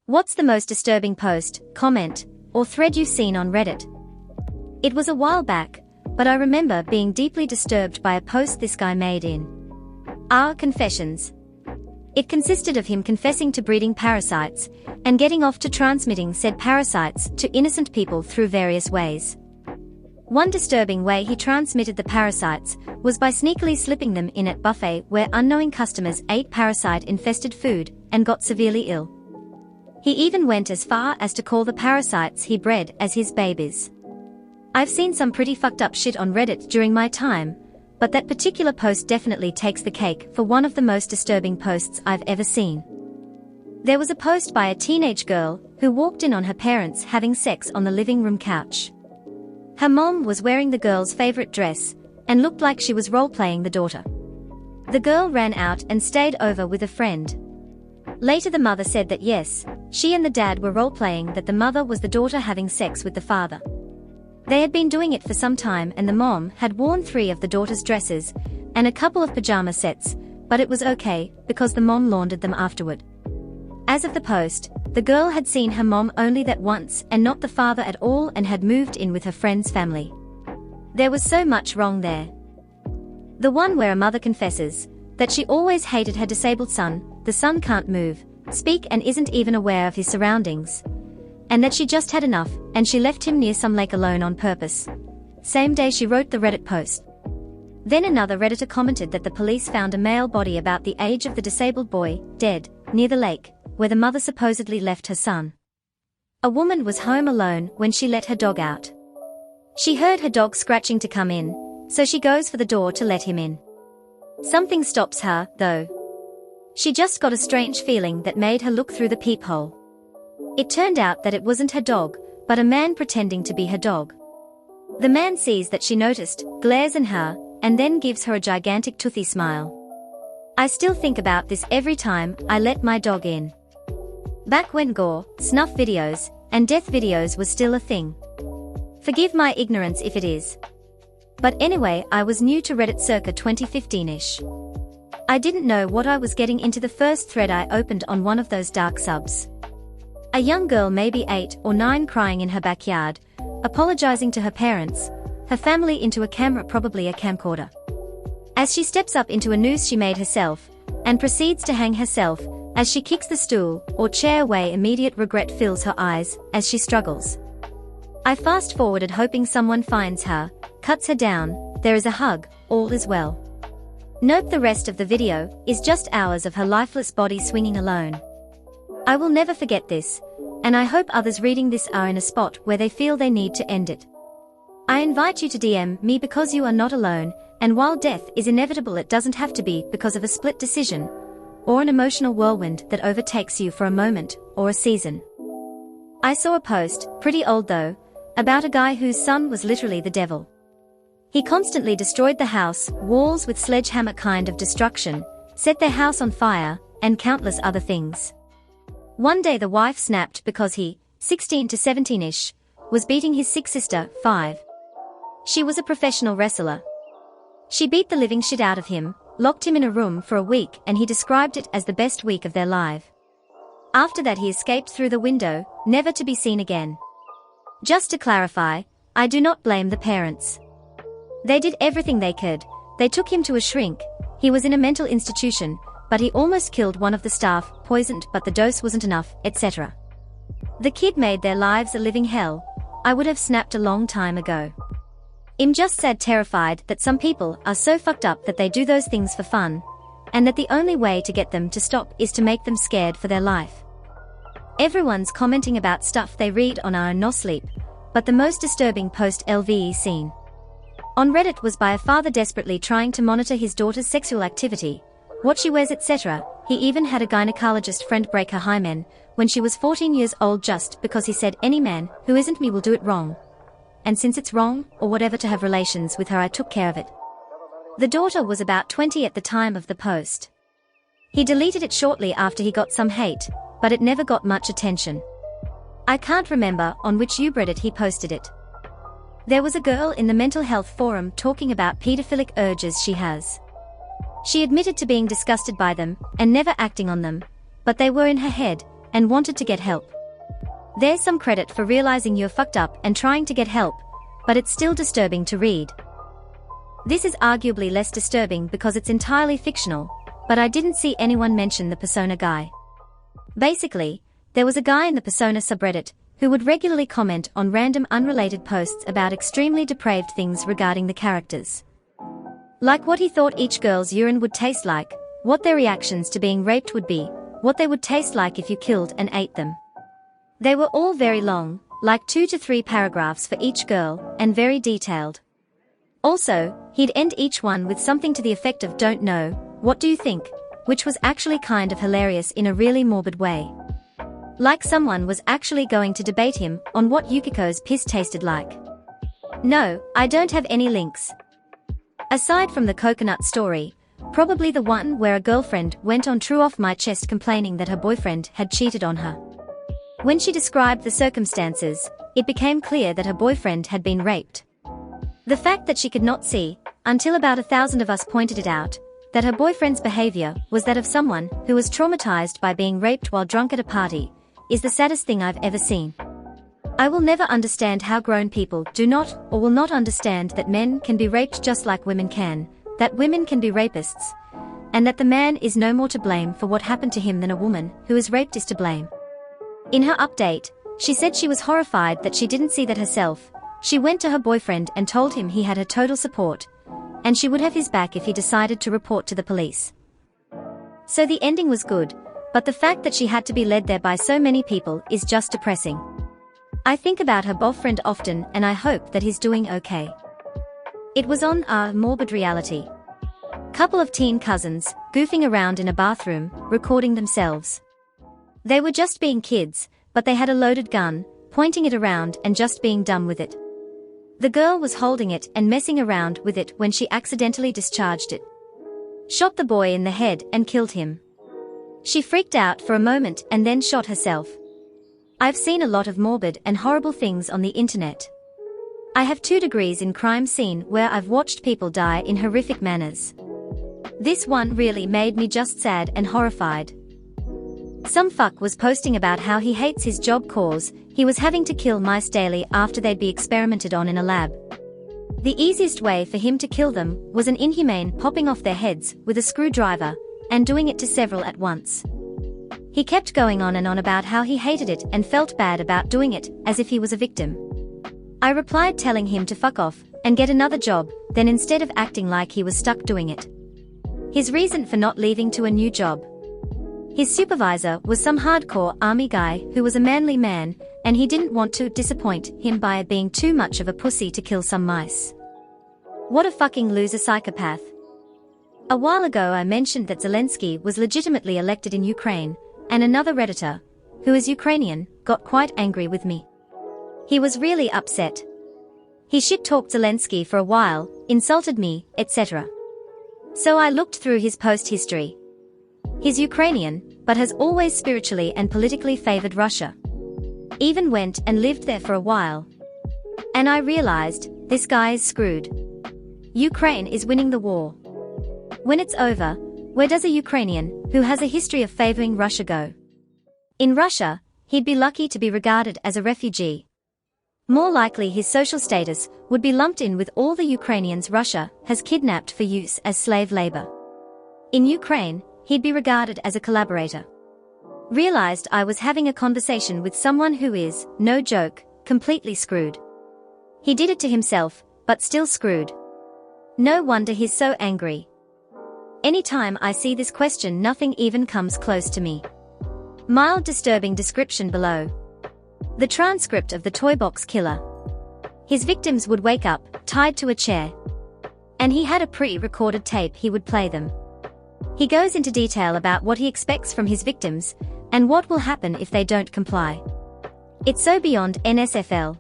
What's the most disturbing post, comment, or thread you've seen on Reddit? It was a while back, but I remember being deeply disturbed by a post this guy made in Confessions. It consisted of him confessing to breeding parasites and getting off to transmitting said parasites to innocent people through various ways. One disturbing way he transmitted the parasites was by sneakily slipping them in at buffet where unknowing customers ate parasite-infested food and got severely ill. He even went as far as to call the parasites he bred as his babies. I've seen some pretty fucked up shit on Reddit during my time, but that particular post definitely takes the cake for one of the most disturbing posts I've ever seen. There was a post by a teenage girl who walked in on her parents having sex on the living room couch. Her mom was wearing the girl's favorite dress and looked like she was role-playing the daughter. The girl ran out and stayed over with a friend. Later the mother said that yes, she and the dad were role-playing that the mother was the daughter having sex with the father. They had been doing it for some time and the mom had worn 3 of the daughter's dresses and a couple of pajama sets, but it was okay because the mom laundered them afterward. As of the post, the girl had seen her mom only that once and not the father at all and had moved in with her friend's family. There was so much wrong there. The one where a mother confesses that she always hated her disabled son, the son can't move, speak and isn't even aware of his surroundings, and that she just had enough and she left him near some lake alone on purpose. Same day she wrote the Reddit post. Then another Redditor commented that the police found a male body about the age of the disabled boy, dead, near the lake, where the mother supposedly left her son. A woman was home alone when she let her dog out. She heard her dog scratching to come in, so she goes for the door to let him in. Something stops her, though. She just got a strange feeling that made her look through the peephole. It turned out that it wasn't her dog, but a man pretending to be her dog. The man sees that she noticed, glares at her, and then gives her a gigantic toothy smile. I still think about this every time I let my dog in. Back when gore, snuff videos, and death videos was still a thing. Forgive my ignorance if it is. But anyway, I was new to Reddit circa 2015-ish. I didn't know what I was getting into the first thread I opened on one of those dark subs. A young girl maybe 8 or 9 crying in her backyard, apologizing to her parents, her family into a camera, probably a camcorder. As she steps up into a noose she made herself, and proceeds to hang herself, as she kicks the stool or chair away, immediate regret fills her eyes as she struggles. I fast forwarded hoping someone finds her, cuts her down, there is a hug, all is well. Nope, the rest of the video is just hours of her lifeless body swinging alone. I will never forget this, and I hope others reading this are in a spot where they feel they need to end it. I invite you to DM me because you are not alone, and while death is inevitable, it doesn't have to be because of a split decision, or an emotional whirlwind that overtakes you for a moment, or a season. I saw a post, pretty old though, about a guy whose son was literally the devil. He constantly destroyed the house, walls with sledgehammer kind of destruction, set their house on fire, and countless other things. One day the wife snapped because he, 16 to 17-ish, was beating his sick sister, 5. She was a professional wrestler. She beat the living shit out of him, locked him in a room for a week, and he described it as the best week of their life. After that he escaped through the window, never to be seen again. Just to clarify, I do not blame the parents. They did everything they could. They took him to a shrink, he was in a mental institution, but he almost killed one of the staff, poisoned but the dose wasn't enough, etc. The kid made their lives a living hell. I would have snapped a long time ago. I'm just sad, terrified that some people are so fucked up that they do those things for fun, and that the only way to get them to stop is to make them scared for their life. Everyone's commenting about stuff they read on our no sleep, but the most disturbing post LVE seen on Reddit was by a father desperately trying to monitor his daughter's sexual activity, what she wears, etc. He even had a gynecologist friend break her hymen when she was 14 years old just because he said any man who isn't me will do it wrong. And since it's wrong, or whatever, to have relations with her, I took care of it. The daughter was about 20 at the time of the post. He deleted it shortly after he got some hate, but it never got much attention. I can't remember on which subreddit he posted it. There was a girl in the mental health forum talking about pedophilic urges she has. She admitted to being disgusted by them and never acting on them, but they were in her head, and wanted to get help. There's some credit for realizing you're fucked up and trying to get help, but it's still disturbing to read. This is arguably less disturbing because it's entirely fictional, but I didn't see anyone mention the persona guy. Basically, there was a guy in the persona subreddit who would regularly comment on random unrelated posts about extremely depraved things regarding the characters. Like what he thought each girl's urine would taste like, what their reactions to being raped would be, what they would taste like if you killed and ate them. They were all very long, like 2 to 3 paragraphs for each girl, and very detailed. Also, he'd end each one with something to the effect of "don't know, what do you think?" which was actually kind of hilarious in a really morbid way. Like someone was actually going to debate him on what Yukiko's piss tasted like. No, I don't have any links. Aside from the coconut story, probably the one where a girlfriend went on True Off My Chest complaining that her boyfriend had cheated on her. When she described the circumstances, it became clear that her boyfriend had been raped. The fact that she could not see, until about 1,000 of us pointed it out, that her boyfriend's behavior was that of someone who was traumatized by being raped while drunk at a party, is the saddest thing I've ever seen. I will never understand how grown people do not or will not understand that men can be raped just like women can, that women can be rapists, and that the man is no more to blame for what happened to him than a woman who is raped is to blame. In her update, she said she was horrified that she didn't see that herself. She went to her boyfriend and told him he had her total support, and she would have his back if he decided to report to the police. So the ending was good, but the fact that she had to be led there by so many people is just depressing. I think about her boyfriend often and I hope that he's doing okay. It was on a morbid reality. Couple of teen cousins, goofing around in a bathroom, recording themselves. They were just being kids, but they had a loaded gun, pointing it around and just being dumb with it. The girl was holding it and messing around with it when she accidentally discharged it. Shot the boy in the head and killed him. She freaked out for a moment and then shot herself. I've seen a lot of morbid and horrible things on the internet. I have 2 degrees in crime scene where I've watched people die in horrific manners. This one really made me just sad and horrified. Some fuck was posting about how he hates his job cause he was having to kill mice daily after they'd be experimented on in a lab. The easiest way for him to kill them was an inhumane popping off their heads with a screwdriver, and doing it to several at once. He kept going on and on about how he hated it and felt bad about doing it, as if he was a victim. I replied telling him to fuck off and get another job, then instead of acting like he was stuck doing it. His reason for not leaving to a new job. His supervisor was some hardcore army guy who was a manly man, and he didn't want to disappoint him by being too much of a pussy to kill some mice. What a fucking loser psychopath. A while ago I mentioned that Zelensky was legitimately elected in Ukraine, and another Redditor, who is Ukrainian, got quite angry with me. He was really upset. He shit-talked Zelensky for a while, insulted me, etc. So I looked through his post history. He's Ukrainian, but has always spiritually and politically favored Russia. Even went and lived there for a while. And I realized, this guy is screwed. Ukraine is winning the war. When it's over, where does a Ukrainian, who has a history of favoring Russia go? In Russia, he'd be lucky to be regarded as a refugee. More likely his social status would be lumped in with all the Ukrainians Russia has kidnapped for use as slave labor. In Ukraine, he'd be regarded as a collaborator. Realized I was having a conversation with someone who is, no joke, completely screwed. He did it to himself, but still screwed. No wonder he's so angry. Anytime I see this question, nothing even comes close to me. Mild disturbing description below. The transcript of the toy box killer. His victims would wake up, tied to a chair. And he had a pre-recorded tape he would play them. He goes into detail about what he expects from his victims, and what will happen if they don't comply. It's so beyond NSFL.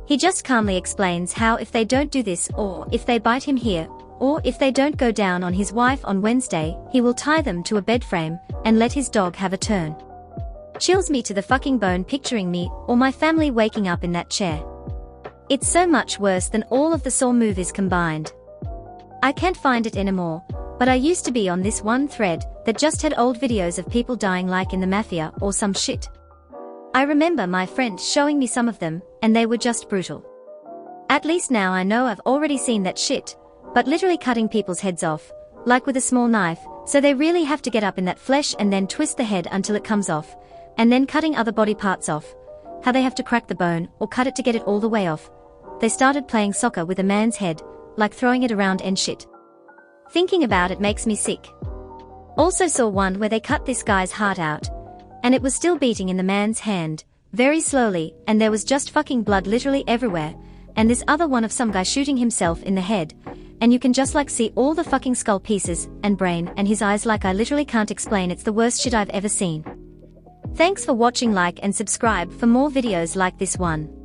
He just calmly explains how if they don't do this, or if they bite him here, or if they don't go down on his wife on Wednesday, he will tie them to a bed frame, and let his dog have a turn. Chills me to the fucking bone picturing me, or my family waking up in that chair. It's so much worse than all of the Saw movies combined. I can't find it anymore, but I used to be on this one thread, that just had old videos of people dying like in the mafia or some shit. I remember my friend showing me some of them, and they were just brutal. At least now I know I've already seen that shit, but literally cutting people's heads off, like with a small knife, so they really have to get up in that flesh and then twist the head until it comes off, and then cutting other body parts off, how they have to crack the bone or cut it to get it all the way off. They started playing soccer with a man's head, like throwing it around and shit. Thinking about it makes me sick. Also saw one where they cut this guy's heart out, and it was still beating in the man's hand, very slowly, and there was just fucking blood literally everywhere, and this other one of some guy shooting himself in the head, and you can just like see all the fucking skull pieces, and brain, and his eyes like I literally can't explain. It's the worst shit I've ever seen. Thanks for watching. Like and subscribe for more videos like this one.